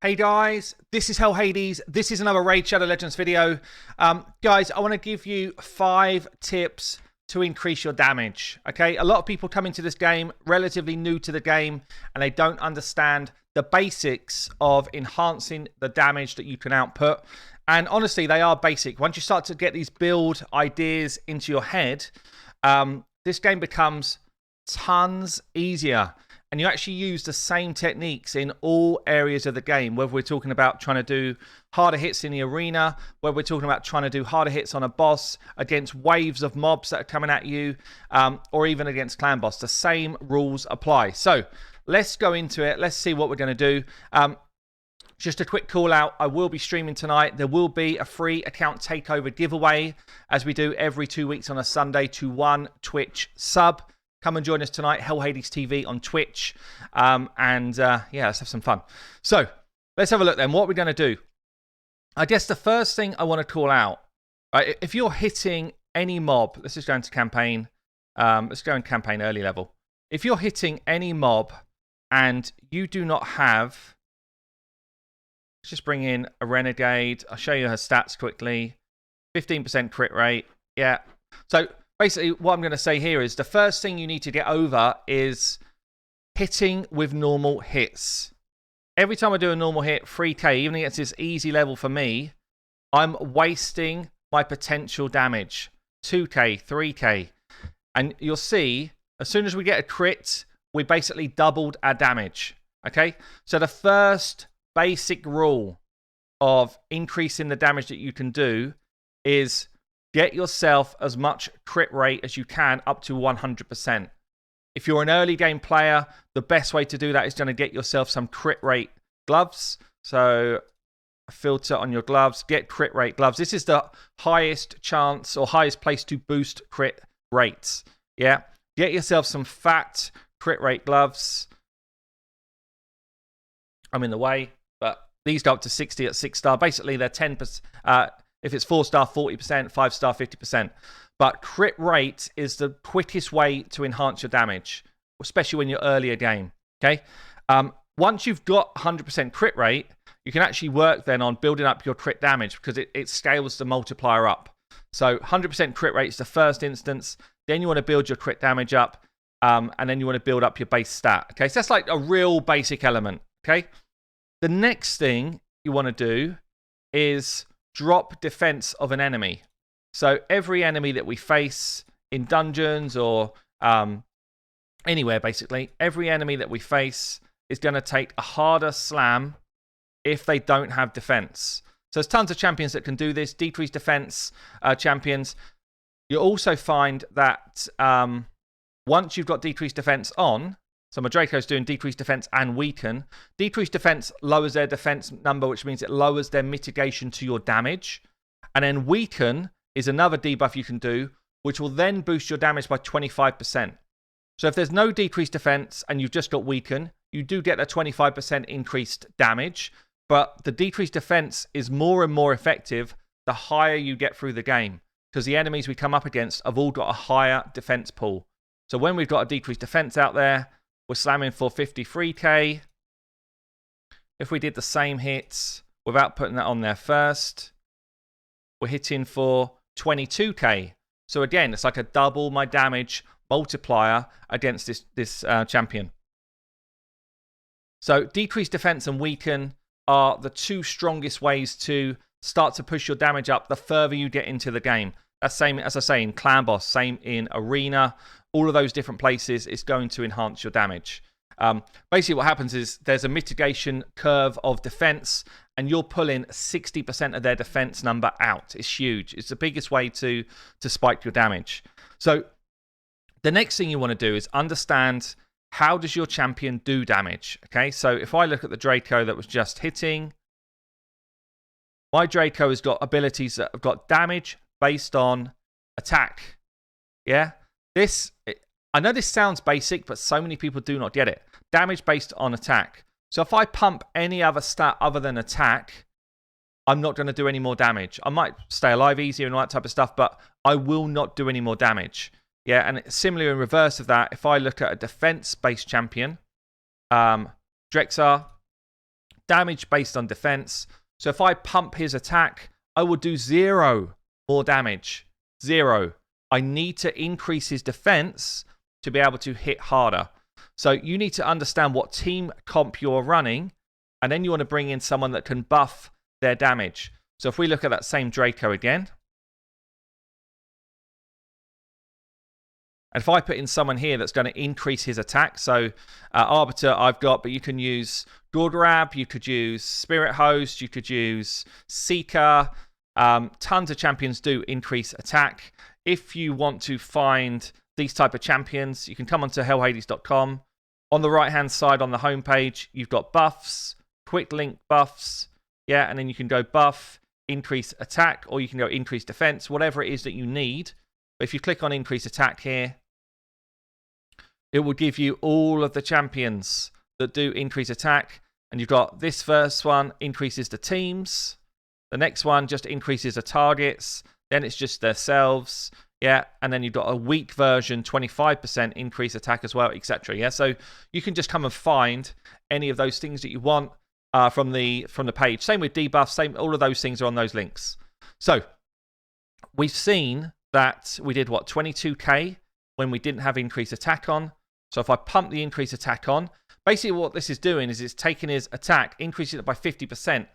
Hey guys, this is Hell Hades. This is another Raid Shadow Legends video. Guys, I want to give you 5 tips to increase your damage. Okay, a lot of people come into this game relatively new to the game and they don't understand the basics of enhancing the damage that you can output. And honestly, they are basic. Once you start to get these build ideas into your head, this game becomes tons easier. And you actually use the same techniques in all areas of the game, whether we're talking about trying to do harder hits in the arena, whether we're talking about trying to do harder hits on a boss against waves of mobs that are coming at you, or even against clan boss. The same rules apply. So let's go into it. Let's see what we're going to do. Just a quick call out. I will be streaming tonight. There will be a free account takeover giveaway, as we do every 2 weeks on a Sunday, to 1 Twitch sub. Come and join us tonight, Hell Hades TV on Twitch. Yeah, let's have some fun. So, let's have a look then. What we're going to do. I guess the first thing I want to call out, right, if you're hitting any mob, let's just go into campaign. Let's go in campaign early level. If you're hitting any mob and you do not have, let's just bring in a renegade. I'll show you her stats quickly. 15% crit rate. Yeah. So, basically, what I'm going to say here is the first thing you need to get over is hitting with normal hits. Every time I do a normal hit, 3k, even against this easy level for me, I'm wasting my potential damage. 2k, 3k. And you'll see, as soon as we get a crit, we basically doubled our damage. Okay? So the first basic rule of increasing the damage that you can do is get yourself as much crit rate as you can, up to 100%. If you're an early game player, the best way to do that is going to get yourself some crit rate gloves. So a filter on your gloves, get crit rate gloves. This is the highest chance or highest place to boost crit rates. Yeah, get yourself some fat crit rate gloves. I'm in the way, but these go up to 60 at 6-star. Basically, they're 10%. If it's 4-star, 40%, 5-star, 50%. But crit rate is the quickest way to enhance your damage, especially when you're earlier game. Okay. Once you've got 100% crit rate, you can actually work then on building up your crit damage, because it scales the multiplier up. So 100% crit rate is the first instance. Then you want to build your crit damage up, and then you want to build up your base stat. Okay. So that's like a real basic element. Okay. The next thing you want to do is drop defense of an enemy. So every enemy that we face in dungeons or anywhere, basically, every enemy that we face is going to take a harder slam if they don't have defense. So there's tons of champions that can do this, decrease defense champions. You'll also find that once you've got decreased defense on, so my Draco's doing decreased defense and weaken. Decreased defense lowers their defense number, which means it lowers their mitigation to your damage. And then weaken is another debuff you can do, which will then boost your damage by 25%. So if there's no decreased defense and you've just got weaken, you do get a 25% increased damage. But the decreased defense is more and more effective the higher you get through the game, because the enemies we come up against have all got a higher defense pool. So when we've got a decreased defense out there, we're slamming for 53k. If we did the same hits without putting that on there first, we're hitting for 22k. So again, it's like a double my damage multiplier against this champion. So decreased defense and weaken are the 2 strongest ways to start to push your damage up the further you get into the game. That's same, as I say, in clan boss, same in arena. All of those different places is going to enhance your damage. Basically, what happens is there's a mitigation curve of defense, and you're pulling 60% of their defense number out. It's huge. It's the biggest way to spike your damage. So the next thing you want to do is understand, how does your champion do damage? Okay, so if I look at the Draco that was just hitting, my Draco has got abilities that have got damage based on attack. Yeah? I know this sounds basic, but so many people do not get it. Damage based on attack. So if I pump any other stat other than attack, I'm not going to do any more damage. I might stay alive easier and all that type of stuff, but I will not do any more damage. Yeah, and similarly in reverse of that, if I look at a defense-based champion, Drexar, damage based on defense. So if I pump his attack, I will do 0 more damage. 0. I need to increase his defense to be able to hit harder. So you need to understand what team comp you're running, and then you want to bring in someone that can buff their damage. So if we look at that same Draco again, and if I put in someone here that's going to increase his attack, so Arbiter I've got, but you can use Gordrab, you could use Spirit Host, you could use Seeker. Tons of champions do increase attack. If you want to find these type of champions, you can come onto hellhades.com. On the right-hand side on the homepage, you've got buffs, quick link buffs, yeah, and then you can go buff, increase attack, or you can go increase defense, whatever it is that you need. But if you click on increase attack here, it will give you all of the champions that do increase attack. And you've got this first one increases the teams. The next one just increases the targets. Then it's just themselves. Yeah, and then you've got a weak version, 25% increase attack as well, etc. Yeah, so you can just come and find any of those things that you want from the page. Same with debuffs, same, all of those things are on those links. So we've seen that we did what, 22k when we didn't have increased attack on. So if I pump the increased attack on, basically what this is doing is it's taking his attack, increasing it by 50%.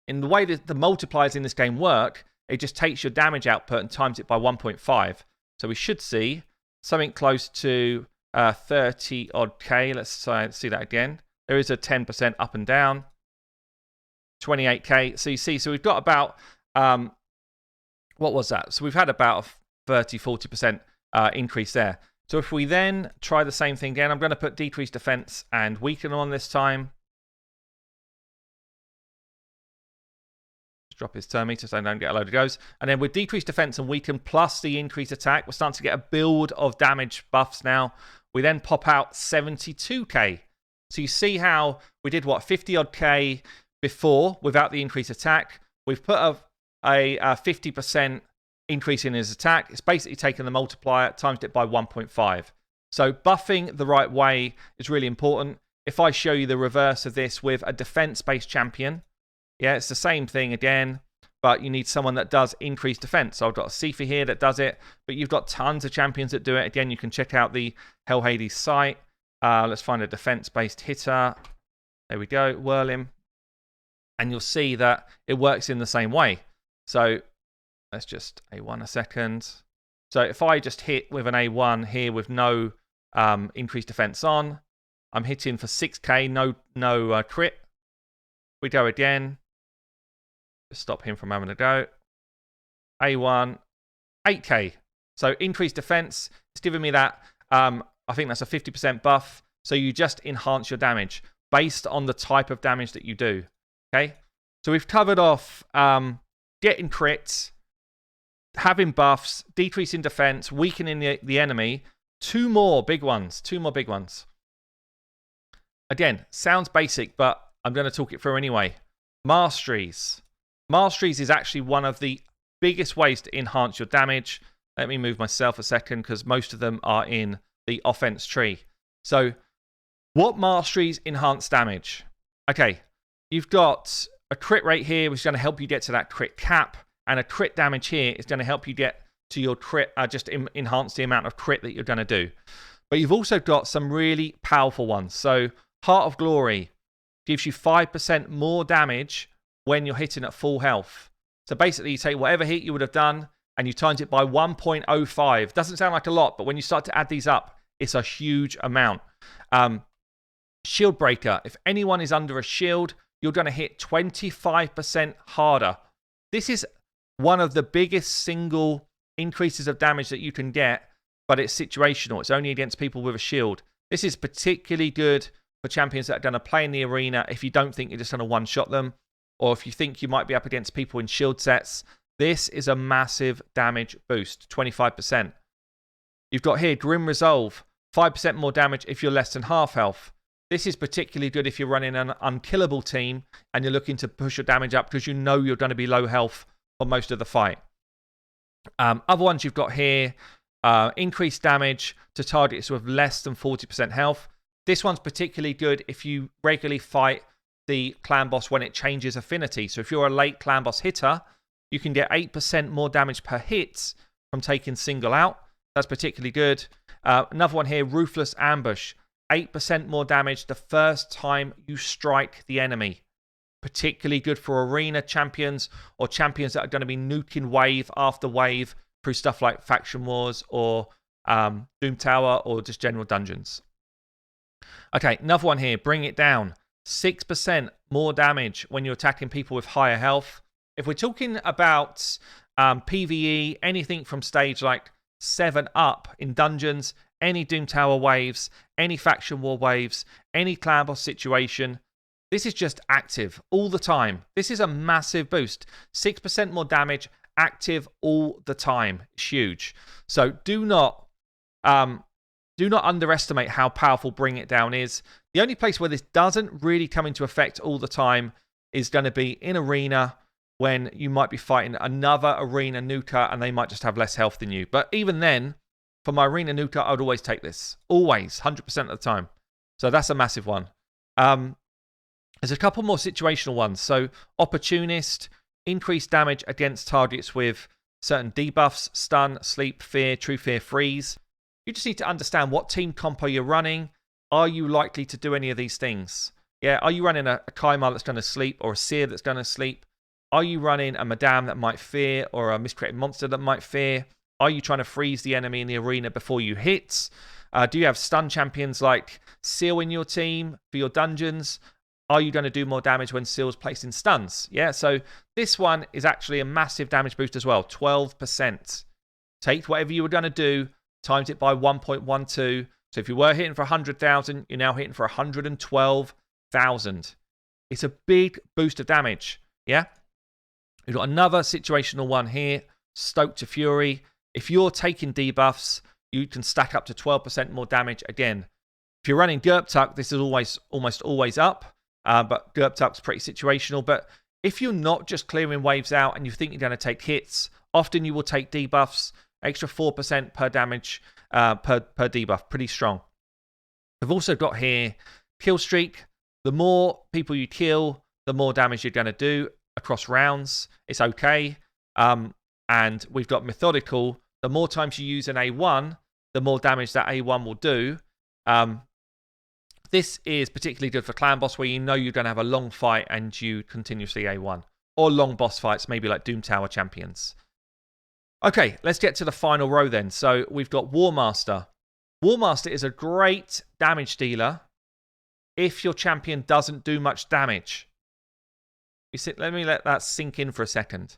In the way that the multipliers in this game work, it just takes your damage output and times it by 1.5. So we should see something close to 30 odd K. Let's see that again. There is a 10% up and down. 28k. So you see, so we've got about, what was that? So we've had about a 30-40% increase there. So if we then try the same thing again, I'm going to put decreased defense and weaken on this time. Just drop his turn meter so I don't get a load of goes. And then with decreased defense and weaken plus the increased attack, we're starting to get a build of damage buffs now. We then pop out 72k. So you see how we did what, 50 odd K before without the increased attack. We've put a 50% increase in his attack. It's basically taken the multiplier, times it by 1.5. So buffing the right way is really important. If I show you the reverse of this with a defense-based champion, yeah, it's the same thing again, but you need someone that does increase defense. So I've got a Sifa here that does it, but you've got tons of champions that do it. Again, you can check out the Hell Hades site. Let's find a defense-based hitter. There we go, whirl him. And you'll see that it works in the same way. So let's just A1 a second. So if I just hit with an A1 here with no increased defense on, I'm hitting for 6k, no crit. We go again. Just stop him from having a go. A1, 8k. So increased defense. It's giving me that. I think that's a 50% buff. So you just enhance your damage based on the type of damage that you do. Okay. So we've covered off getting crits, having buffs, decreasing defense, weakening the enemy. Two more big ones. Again, sounds basic, but I'm going to talk it through anyway. Masteries. Masteries is actually one of the biggest ways to enhance your damage. Let me move myself a second because most of them are in the offense tree. So what masteries enhance damage? Okay, you've got a crit rate here, which is going to help you get to that crit cap, and a crit damage here is going to help you get to your crit, just enhance the amount of crit that you're going to do. But you've also got some really powerful ones. So Heart of Glory gives you 5% more damage when you're hitting at full health. So basically, you take whatever hit you would have done and you times it by 1.05. Doesn't sound like a lot, but when you start to add these up, it's a huge amount. Shield Breaker. If anyone is under a shield, you're going to hit 25% harder. This is one of the biggest single increases of damage that you can get, but it's situational. It's only against people with a shield. This is particularly good for champions that are going to play in the arena if you don't think you're just going to one-shot them, or if you think you might be up against people in shield sets. This is a massive damage boost, 25%. You've got here Grim Resolve, 5% more damage if you're less than half health. This is particularly good if you're running an unkillable team and you're looking to push your damage up because you know you're going to be low health for most of the fight. Other ones you've got here, increased damage to targets with less than 40% health. This one's particularly good if you regularly fight the clan boss when it changes affinity. So if you're a late clan boss hitter, you can get 8% more damage per hit from taking single out. That's particularly good. Another one here, Ruthless Ambush. 8% more damage the first time you strike the enemy. Particularly good for arena champions or champions that are going to be nuking wave after wave through stuff like Faction Wars or Doom Tower or just general dungeons. Okay, another one here, Bring It Down. 6% more damage when you're attacking people with higher health. If we're talking about PvE, anything from stage like 7 up in dungeons, any Doom Tower waves, any Faction War waves, any clan boss situation, this is just active all the time. This is a massive boost. 6% more damage, active all the time. It's huge. So do not underestimate how powerful Bring It Down is. The only place where this doesn't really come into effect all the time is going to be in arena, when you might be fighting another arena nuker and they might just have less health than you. But even then, for my arena nuker, I would always take this. Always, 100% of the time. So that's a massive one. There's a couple more situational ones. So Opportunist, increased damage against targets with certain debuffs, stun, sleep, fear, true fear, freeze. You just need to understand what team compo you're running. Are you likely to do any of these things? Yeah, are you running a Kaimar that's going to sleep or a Seer that's going to sleep? Are you running a Madame that might fear or a miscreated monster that might fear? Are you trying to freeze the enemy in the arena before you hit? Do you have stun champions like Seal in your team for your dungeons? Are you going to do more damage when Seal's placing stuns? Yeah, so this one is actually a massive damage boost as well, 12%. Take whatever you were going to do, times it by 1.12. So if you were hitting for 100,000, you're now hitting for 112,000. It's a big boost of damage, yeah? We've got another situational one here, Stoke to Fury. If you're taking debuffs, you can stack up to 12% more damage again. If you're running Gerptuck, this is almost always up. But Gerptuck's pretty situational. But if you're not just clearing waves out and you think you're going to take hits, often you will take debuffs, extra 4% per damage per debuff. Pretty strong. We've also got here Kill Streak. The more people you kill, the more damage you're going to do across rounds. It's okay. And we've got Methodical. The more times you use an A1, the more damage that A1 will do. This is particularly good for clan boss where you know you're going to have a long fight and you continuously A1. Or long boss fights, maybe like Doom Tower champions. Okay, let's get to the final row then. So we've got War Master. War Master is a great damage dealer if your champion doesn't do much damage. Let me let that sink in for a second.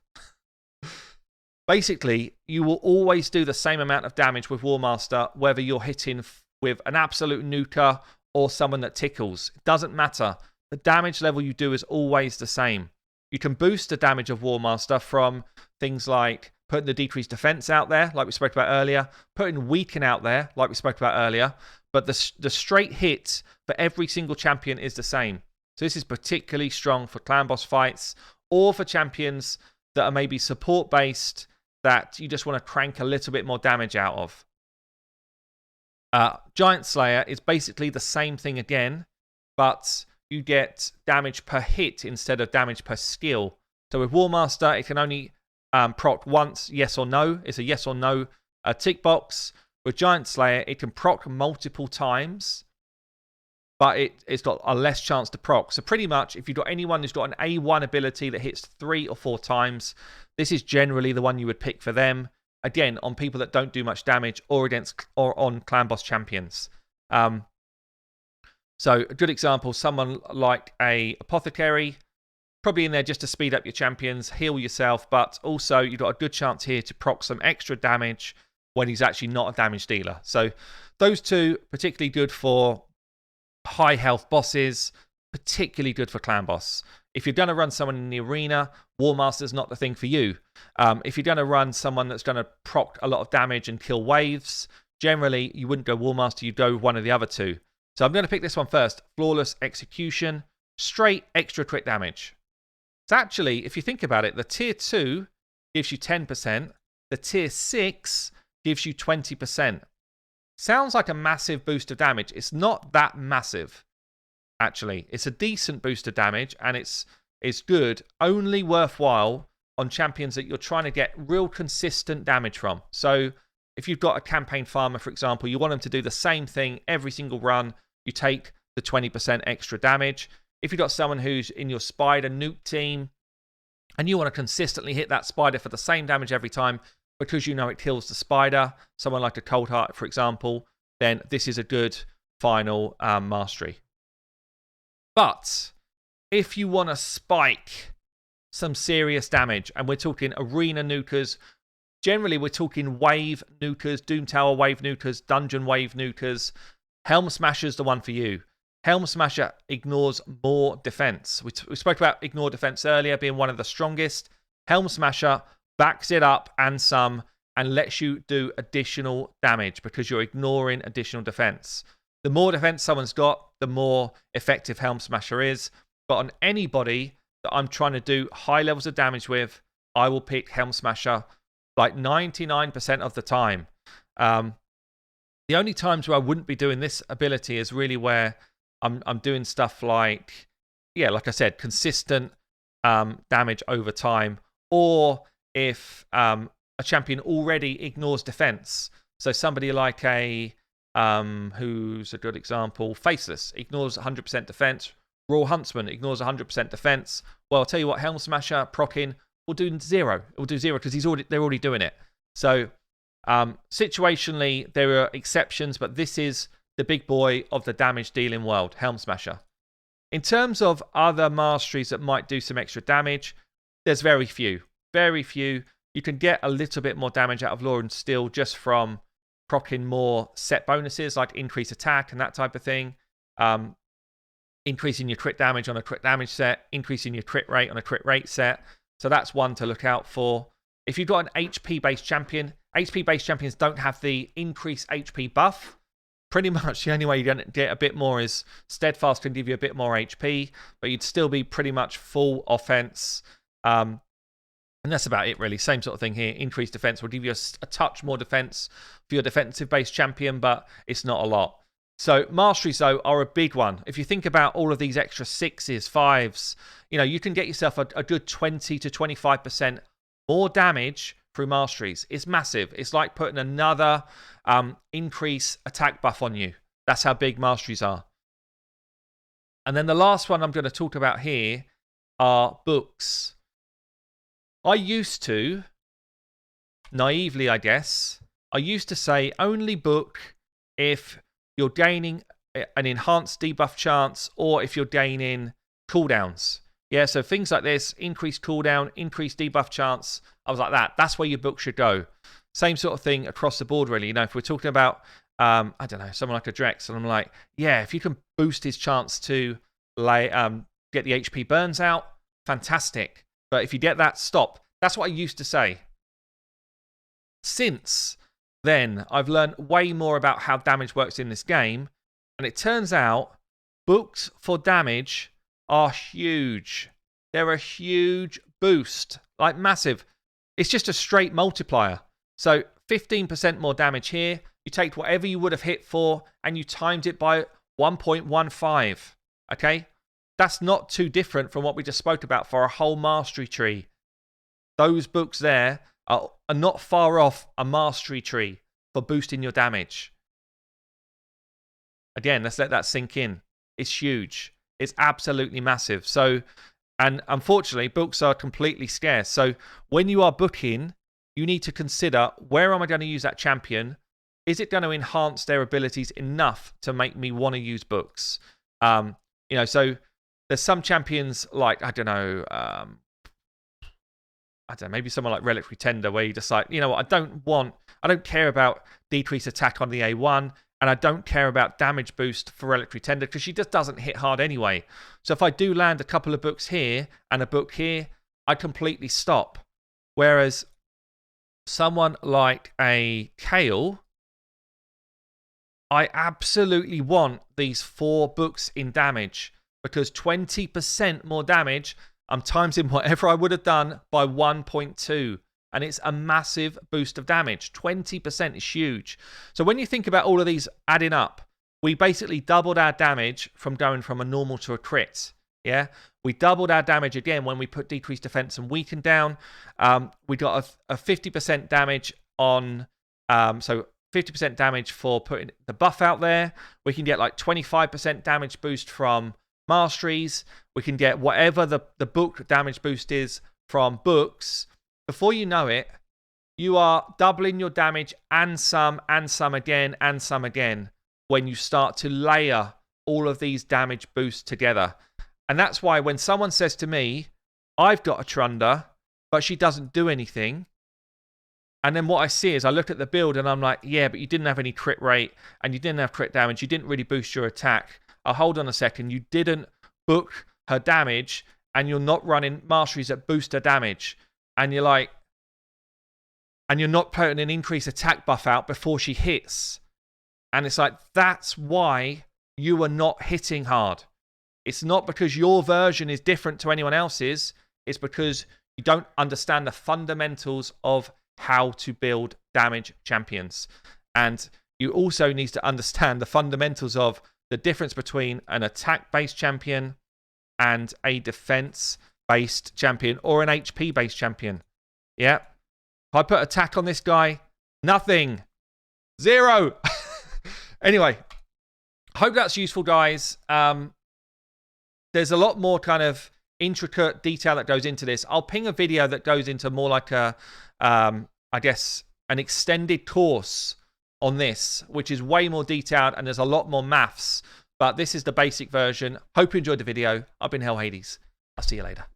Basically, you will always do the same amount of damage with War Master, whether you're hitting with an absolute nuker or someone that tickles. It doesn't matter. The damage level you do is always the same. You can boost the damage of War Master from things like putting the decreased defense out there, like we spoke about earlier, putting weaken out there, like we spoke about earlier, but the straight hit for every single champion is the same. So this is particularly strong for clan boss fights or for champions that are maybe support based that you just want to crank a little bit more damage out of. Giant Slayer is basically the same thing again, but you get damage per hit instead of damage per skill. So with War Master, it can only proc once, yes or no. It's a yes or no tick box. With Giant Slayer, it can proc multiple times, but it's got a less chance to proc. So pretty much, if you've got anyone who's got an A1 ability that hits 3 or 4 times, this is generally the one you would pick for them. Again, on people that don't do much damage or on clan boss champions. So a good example, someone like a Apothecary, probably in there just to speed up your champions, heal yourself, but also you've got a good chance here to proc some extra damage when he's actually not a damage dealer. So those two, particularly good for high health bosses, particularly good for clan boss. If you're going to run someone in the arena, War Master's not the thing for you. If you're going to run someone that's going to proc a lot of damage and kill waves, generally you wouldn't go War Master, you'd go one of the other two. So I'm going to pick this one first. Flawless Execution, straight extra crit damage. It's actually, if you think about it, the tier 2 gives you 10%, the tier 6 gives you 20%. Sounds like a massive boost of damage. It's not that massive. actually. It's a decent boost of damage, and it's good, only worthwhile on champions that you're trying to get real consistent damage from. So if you've got a campaign farmer, for example, you want them to do the same thing every single run, you take the 20% extra damage. If you've got someone who's in your spider nuke team and you want to consistently hit that spider for the same damage every time because you know it kills the spider, someone like a Cold Heart, for example, then this is a good final mastery. But if you want to spike some serious damage, and we're talking arena nukers, generally we're talking wave nukers, Doom Tower wave nukers, dungeon wave nukers, Helm Smasher's the one for you. Helm Smasher ignores more defense. We spoke about ignore defense earlier being one of the strongest. Helm Smasher backs it up and some, and lets you do additional damage because you're ignoring additional defense. The more defense someone's got, the more effective Helm Smasher is. But on anybody that I'm trying to do high levels of damage with, I will pick Helm Smasher like 99% of the time. The only times where I wouldn't be doing this ability is really where I'm doing stuff like, yeah, like I said, consistent damage over time, or if a champion already ignores defense. So somebody like a who's a good example, Faceless ignores 100% defense. Raw Huntsman ignores 100% defense. Well, I'll tell you what, Helm Smasher proccing will do zero. It will do zero because they're already doing it. So situationally, there are exceptions, but this is the big boy of the damage dealing world, Helm Smasher. In terms of other masteries that might do some extra damage, there's very few. Very few. You can get a little bit more damage out of Law and Steel just from proccing more set bonuses like increase attack and that type of thing. Increasing your crit damage on a crit damage set, increasing your crit rate on a crit rate set. So that's one to look out for. If you've got an HP-based champion, HP-based champions don't have the increased HP buff. Pretty much the only way you're going to get a bit more is Steadfast can give you a bit more HP, but you'd still be pretty much full offense. And that's about it, really. Same sort of thing here. Increased defense will give you a touch more defense for your defensive-based champion, but it's not a lot. So masteries, though, are a big one. If you think about all of these extra 6s, 5s, you can get yourself a good 20 to 25% more damage through masteries. It's massive. It's like putting another increase attack buff on you. That's how big masteries are. And then the last one I'm going to talk about here are books. I used to, naively I guess, I used to say only book if you're gaining an enhanced debuff chance or if you're gaining cooldowns. Yeah, so things like this, increased cooldown, increased debuff chance, I was like that. That's where your book should go. Same sort of thing across the board, really. If we're talking about, I don't know, someone like a Drex, and I'm like, yeah, if you can boost his chance to get the HP burns out, fantastic. But if you get that, stop. That's what I used to say. Since then, I've learned way more about how damage works in this game, and it turns out books for damage are huge. They're a huge boost, like massive. It's just a straight multiplier. So 15% more damage here. You take whatever you would have hit for, and you timed it by 1.15. Okay? That's not too different from what we just spoke about for a whole mastery tree. Those books there are not far off a mastery tree for boosting your damage. Again, let's let that sink in. It's huge. It's absolutely massive. So, and unfortunately, books are completely scarce. So when you are booking, you need to consider, where am I going to use that champion? Is it going to enhance their abilities enough to make me want to use books? So there's some champions like, I don't know, maybe someone like Relic Pretender, where you just like, I don't care about decreased attack on the A1, and I don't care about damage boost for Relic Pretender because she just doesn't hit hard anyway. So if I do land a couple of books here and a book here, I completely stop. Whereas someone like a Kale, I absolutely want these 4 books in damage because 20% more damage, I'm timesing whatever I would have done by 1.2. And it's a massive boost of damage. 20% is huge. So when you think about all of these adding up, we basically doubled our damage from going from a normal to a crit. Yeah, we doubled our damage again when we put decreased defense and weaken down. We got a 50% damage on, so 50% damage for putting the buff out there. We can get like 25% damage boost from Masteries. We can get whatever the book damage boost is from books. Before you know it, you are doubling your damage and some again, and some again when you start to layer all of these damage boosts together. And that's why when someone says to me, I've got a Trunda, but she doesn't do anything. And then what I see is I look at the build and I'm like, yeah, but you didn't have any crit rate and you didn't have crit damage. You didn't really boost your attack. Hold on a second. You didn't book her damage and you're not running Masteries that boost her damage. And you're like, and you're not putting an increased attack buff out before she hits. And it's like, that's why you are not hitting hard. It's not because your version is different to anyone else's. It's because you don't understand the fundamentals of how to build damage champions. And you also need to understand the fundamentals of the difference between an attack-based champion and a defense-based champion or an HP-based champion. Yeah. If I put attack on this guy, nothing. 0. Anyway, hope that's useful, guys. There's a lot more kind of intricate detail that goes into this. I'll ping a video that goes into more like a, I guess, an extended course on this, which is way more detailed and there's a lot more maths. But this is the basic version. Hope you enjoyed the video. I've been Hell Hades. I'll see you later.